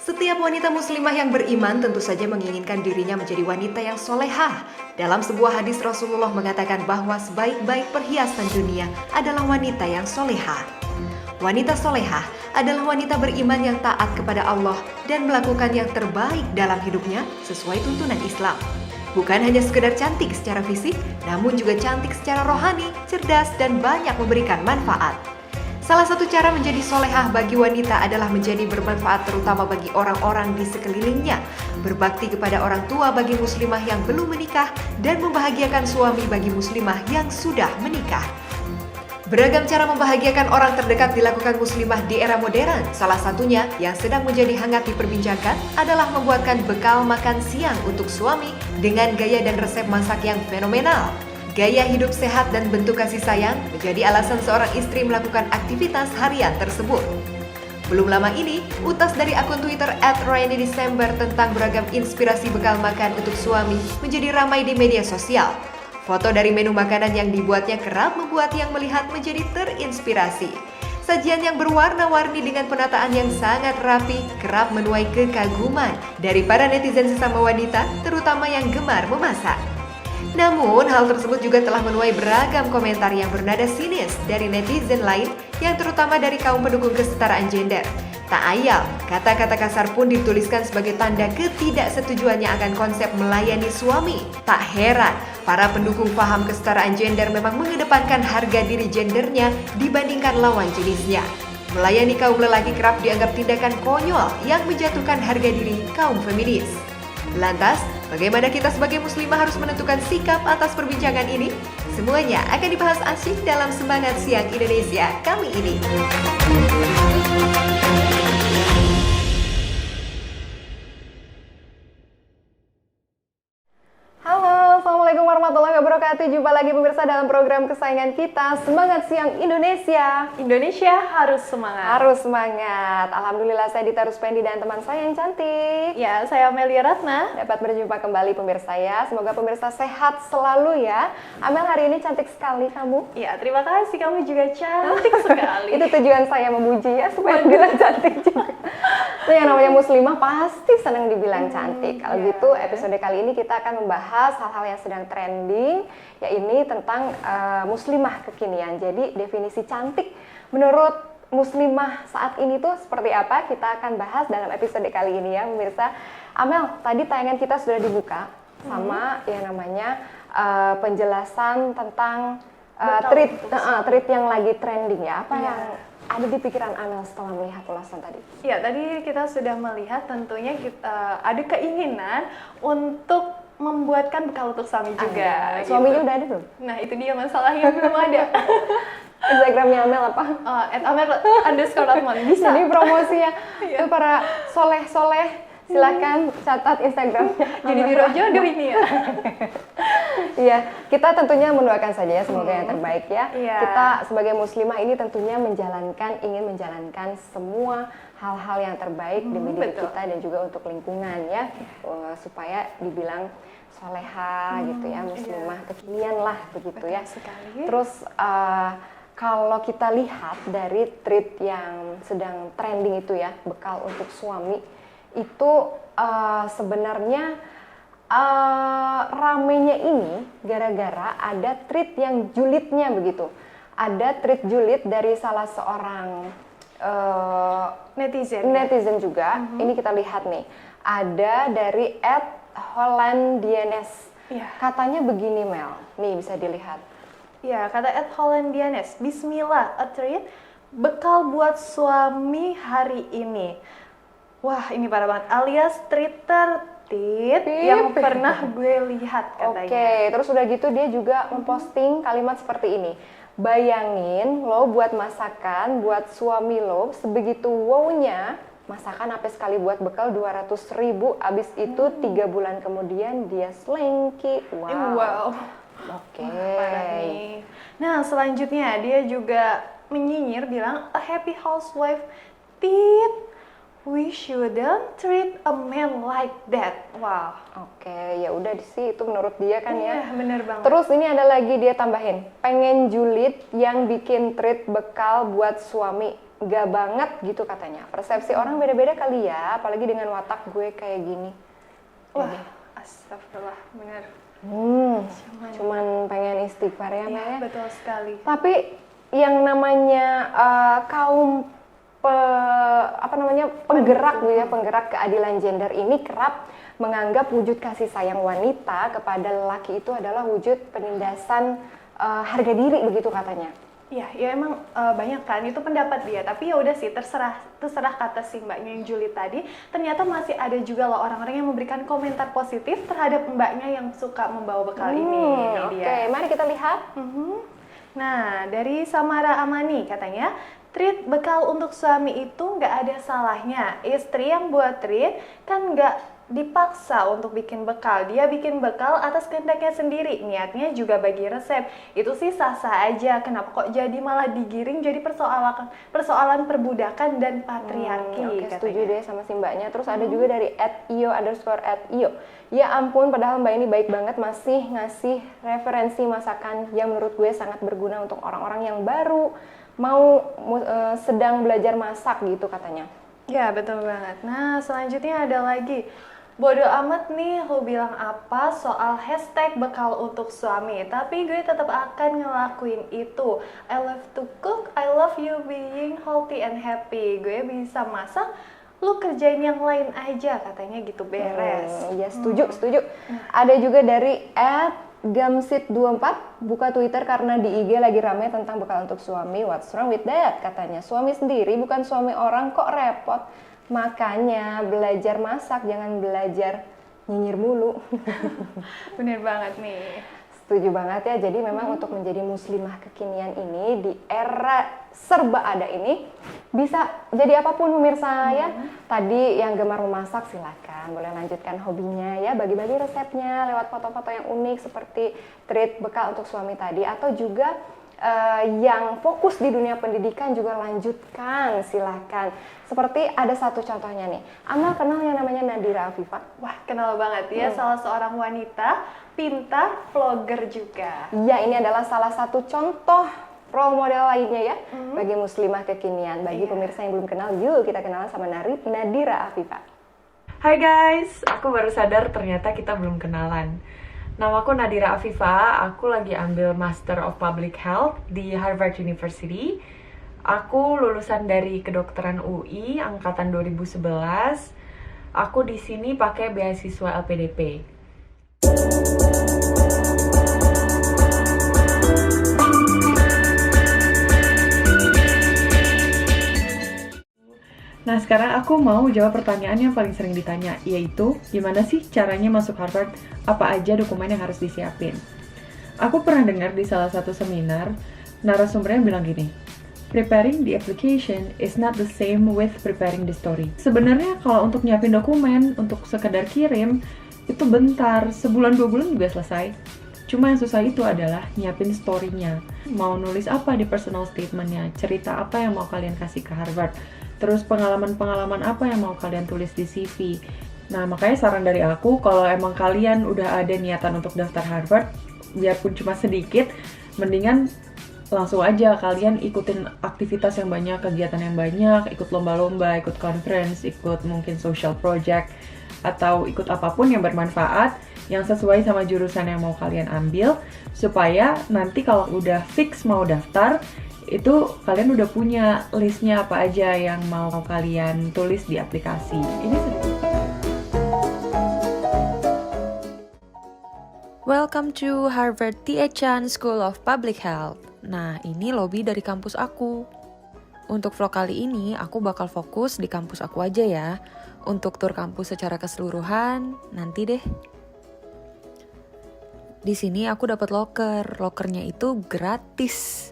Setiap wanita muslimah yang beriman tentu saja menginginkan dirinya menjadi wanita yang solehah. Dalam sebuah hadis Rasulullah mengatakan bahwa sebaik-baik perhiasan dunia adalah wanita yang solehah. Wanita solehah adalah wanita beriman yang taat kepada Allah dan melakukan yang terbaik dalam hidupnya sesuai tuntunan Islam. Bukan hanya sekedar cantik secara fisik, namun juga cantik secara rohani, cerdas, dan banyak memberikan manfaat. Salah satu cara menjadi solehah bagi wanita adalah menjadi bermanfaat terutama bagi orang-orang di sekelilingnya, berbakti kepada orang tua bagi muslimah yang belum menikah, dan membahagiakan suami bagi muslimah yang sudah menikah. Beragam cara membahagiakan orang terdekat dilakukan muslimah di era modern. Salah satunya yang sedang menjadi hangat diperbincangkan adalah membuatkan bekal makan siang untuk suami dengan gaya dan resep masak yang fenomenal. Gaya hidup sehat dan bentuk kasih sayang menjadi alasan seorang istri melakukan aktivitas harian tersebut. Belum lama ini, utas dari akun Twitter @RainyDecember tentang beragam inspirasi bekal makan untuk suami menjadi ramai di media sosial. Foto dari menu makanan yang dibuatnya kerap membuat yang melihat menjadi terinspirasi. Sajian yang berwarna-warni dengan penataan yang sangat rapi kerap menuai kekaguman dari para netizen sesama wanita, terutama yang gemar memasak. Namun, hal tersebut juga telah menuai beragam komentar yang bernada sinis dari netizen lain yang terutama dari kaum pendukung kesetaraan gender. Tak ayal, kata-kata kasar pun dituliskan sebagai tanda ketidaksetujuannya akan konsep melayani suami. Tak heran, para pendukung paham kesetaraan gender memang mengedepankan harga diri gendernya dibandingkan lawan jenisnya. Melayani kaum lelaki kerap dianggap tindakan konyol yang menjatuhkan harga diri kaum feminis. Lantas, bagaimana kita sebagai muslimah harus menentukan sikap atas perbincangan ini? Semuanya akan dibahas asyik dalam Semangat Siang Indonesia kali ini. Halo, Assalamualaikum warahmatullahi wabarakatuh. Jumpa lagi pemirsa dalam program kesayangan kita, Semangat Siang Indonesia. Indonesia harus semangat. Harus semangat. Alhamdulillah saya Dita Ruspendi dan teman saya yang cantik. Ya, saya Amelia Ratna. Dapat berjumpa kembali pemirsa ya. Semoga pemirsa sehat selalu ya. Amel, hari ini cantik sekali kamu. Ya, terima kasih, kamu juga cantik sekali. Itu tujuan saya memuji ya, supaya bilang cantik juga. Itu yang namanya muslimah pasti senang dibilang cantik. Kalau gitu episode kali ini kita akan membahas hal-hal yang sedang trending, yaitu tentang muslimah kekinian. Jadi definisi cantik menurut muslimah saat ini tuh seperti apa? Kita akan bahas dalam episode kali ini ya pemirsa. Amel, tadi tayangan kita sudah dibuka sama yang namanya penjelasan tentang treat yang lagi trending ya. Apa yang ada di pikiran Amel setelah melihat ulasan tadi? Ya, tadi kita sudah melihat tentunya kita ada keinginan untuk membuatkan bekal untuk suami juga. Suaminya udah ada belum? Nah, itu dia masalahnya, belum ada. Instagramnya Amel apa? @amel_ratman. Bisa. Ini promosinya tuh para soleh-soleh. Silakan catat Instagramnya. Jadi biro jodoh ini ya. Iya, kita tentunya mendoakan saja ya, semoga yang terbaik ya. Iya. Kita sebagai muslimah ini tentunya ingin menjalankan semua hal-hal yang terbaik demi diri kita dan juga untuk lingkungan ya, supaya dibilang soleha gitu ya, muslimah kekinian lah begitu ya. Sekali. Terus kalau kita lihat dari treat yang sedang trending itu ya, bekal untuk suami itu sebenarnya ramenya ini gara-gara ada treat yang julidnya begitu. Ada treat julid dari salah seorang netizen juga. Ini kita lihat nih. Ada dari @hollandianes. Katanya begini Mel. Nih bisa dilihat. Ya, kata @hollandianes. Bismillah, a treat bekal buat suami hari ini. Wah, ini parah banget. Alias treat tertib yang pernah gue lihat katanya. Oke, terus udah gitu dia juga memposting kalimat seperti ini. Bayangin lo buat masakan buat suami lo, sebegitu wow-nya masakan apa sekali buat bekal 200.000, abis itu 3 bulan kemudian dia selengki. Wow. Oke. Nah, selanjutnya dia juga menyinyir bilang, a happy housewife tit. We shouldn't treat a man like that. Wow. Oke, ya udah sih itu menurut dia kan ya. Iya, bener banget. Terus ini ada lagi dia tambahin, pengen julid yang bikin treat bekal buat suami. nggak banget gitu katanya. Persepsi orang beda-beda kali ya, apalagi dengan watak gue kayak gini. Wah, astagfirullah, benar. Cuman pengen istighfar ya, Mel ya. Betul sekali. Tapi yang namanya kaum penggerak gitu ya, penggerak keadilan gender ini kerap menganggap wujud kasih sayang wanita kepada lelaki itu adalah wujud penindasan harga diri begitu katanya. Ya emang banyak kan itu pendapat dia, tapi ya udah sih terserah kata si mbaknya yang Julie tadi. Ternyata masih ada juga loh orang-orang yang memberikan komentar positif terhadap mbaknya yang suka membawa bekal ini. Oke, mari kita lihat. Nah, dari Samara Amani katanya, treat bekal untuk suami itu nggak ada salahnya. Istri yang buat treat kan nggak dipaksa untuk bikin bekal. Dia bikin bekal atas kehendaknya sendiri. Niatnya juga bagi resep. Itu sih sah-sah aja. Kenapa kok jadi malah digiring jadi persoalan perbudakan dan patriarki? Oke, setuju deh sama si mbaknya. Terus ada juga dari @iyo_@iyo. Ya ampun, padahal mbak ini baik banget masih ngasih referensi masakan yang menurut gue sangat berguna untuk orang-orang yang baru mau sedang belajar masak gitu katanya. Ya betul banget. Nah selanjutnya ada lagi, bodoh amat nih lu bilang apa soal hashtag bekal untuk suami, tapi gue tetap akan ngelakuin itu. I love to cook, I love you being healthy and happy. Gue bisa masak, lu kerjain yang lain aja, katanya gitu, beres. Ya setuju. Ada juga dari @gamsit24, buka Twitter karena di IG lagi rame tentang bekal untuk suami. What's wrong with that? Katanya suami sendiri bukan suami orang kok repot. Makanya belajar masak, jangan belajar nyinyir mulu. Bener banget nih. Setuju banget ya. Jadi memang untuk menjadi muslimah kekinian ini di era serba ada ini bisa jadi apapun pemirsa ya. Tadi yang gemar memasak silakan boleh lanjutkan hobinya ya, bagi-bagi resepnya lewat foto-foto yang unik seperti treat bekal untuk suami tadi, atau juga yang fokus di dunia pendidikan juga lanjutkan silahkan. Seperti ada satu contohnya nih, Amal kenal yang namanya Nadira Afifah? Wah kenal banget ya, salah seorang wanita pintar, vlogger juga. Ya, ini adalah salah satu contoh role model lainnya ya bagi muslimah kekinian. Bagi pemirsa yang belum kenal, yuk kita kenalan sama Nadira Afifah. Hai guys, aku baru sadar ternyata kita belum kenalan. Namaku Nadira Afifah, aku lagi ambil Master of Public Health di Harvard University. Aku lulusan dari kedokteran UI angkatan 2011. Aku di sini pakai beasiswa LPDP. Nah, sekarang aku mau jawab pertanyaan yang paling sering ditanya, yaitu gimana sih caranya masuk Harvard? Apa aja dokumen yang harus disiapin? Aku pernah dengar di salah satu seminar, narasumbernya bilang gini, preparing the application is not the same with preparing the story. Sebenarnya kalau untuk nyiapin dokumen, untuk sekedar kirim, itu bentar, sebulan 2 bulan juga selesai. Cuma yang susah itu adalah nyiapin story-nya. Mau nulis apa di personal statement-nya, cerita apa yang mau kalian kasih ke Harvard, terus pengalaman-pengalaman apa yang mau kalian tulis di CV. Nah, makanya saran dari aku, kalau emang kalian udah ada niatan untuk daftar Harvard, biarpun cuma sedikit, mendingan langsung aja kalian ikutin aktivitas yang banyak, kegiatan yang banyak, ikut lomba-lomba, ikut conference, ikut mungkin social project, atau ikut apapun yang bermanfaat, yang sesuai sama jurusan yang mau kalian ambil, supaya nanti kalau udah fix mau daftar, itu kalian udah punya listnya apa aja yang mau kalian tulis di aplikasi. Ini Welcome to Harvard T.H. Chan School of Public Health. Nah, ini lobi dari kampus aku. Untuk vlog kali ini, aku bakal fokus di kampus aku aja ya. Untuk tur kampus secara keseluruhan, nanti deh. Di sini aku dapat loker. Lokernya itu gratis.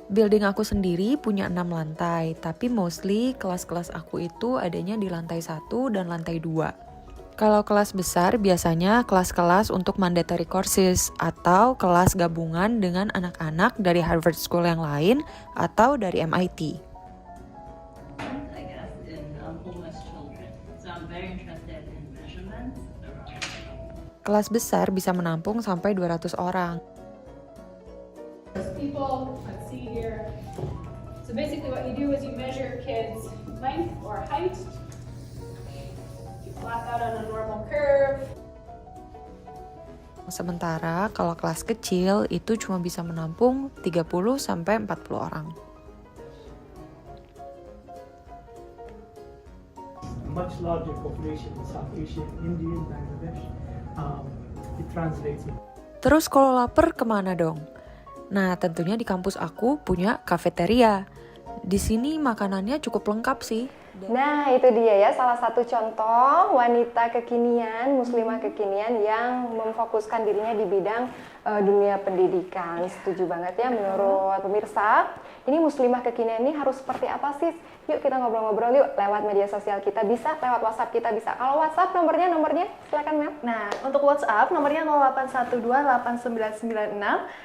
Building aku sendiri punya 6 lantai, tapi mostly kelas-kelas aku itu adanya di lantai 1 dan lantai 2. Kalau kelas besar biasanya kelas-kelas untuk mandatory courses atau kelas gabungan dengan anak-anak dari Harvard School yang lain atau dari MIT. Kelas besar bisa menampung sampai 200 orang. People, let's see here, basically what you do is you measure kids' length or height. You plot that on a normal curve. Sementara kalau kelas kecil itu cuma bisa menampung 30 sampai 40 orang. Much larger population in South Asia, India, Bangladesh. It translates. Terus kalau lapar kemana dong? Nah, tentunya di kampus aku punya kafeteria. Di sini makanannya cukup lengkap sih. Nah, itu dia ya salah satu contoh wanita kekinian, muslimah kekinian yang memfokuskan dirinya di bidang dunia pendidikan. Setuju banget ya menurut pemirsa. Ini muslimah kekinian ini harus seperti apa sih? Yuk kita ngobrol-ngobrol yuk lewat media sosial kita bisa, lewat WhatsApp kita bisa. Kalau WhatsApp nomornya silakan Mel. Nah, untuk WhatsApp nomornya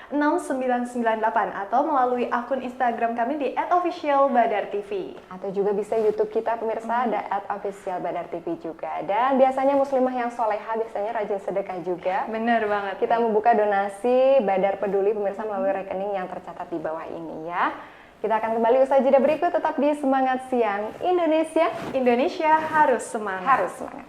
081289969998 atau melalui akun Instagram kami di @officialbadartv. Atau juga bisa YouTube kita pemirsa ada @officialbadartv juga. Dan biasanya muslimah yang soleha biasanya rajin sedekah juga. Bener banget. Kita membuka donasi Badar Peduli pemirsa melalui rekening yang tercatat di bawah ini ya. Kita akan kembali usai jeda berikut tetap di Semangat Siang Indonesia. Indonesia harus semangat. Harus semangat.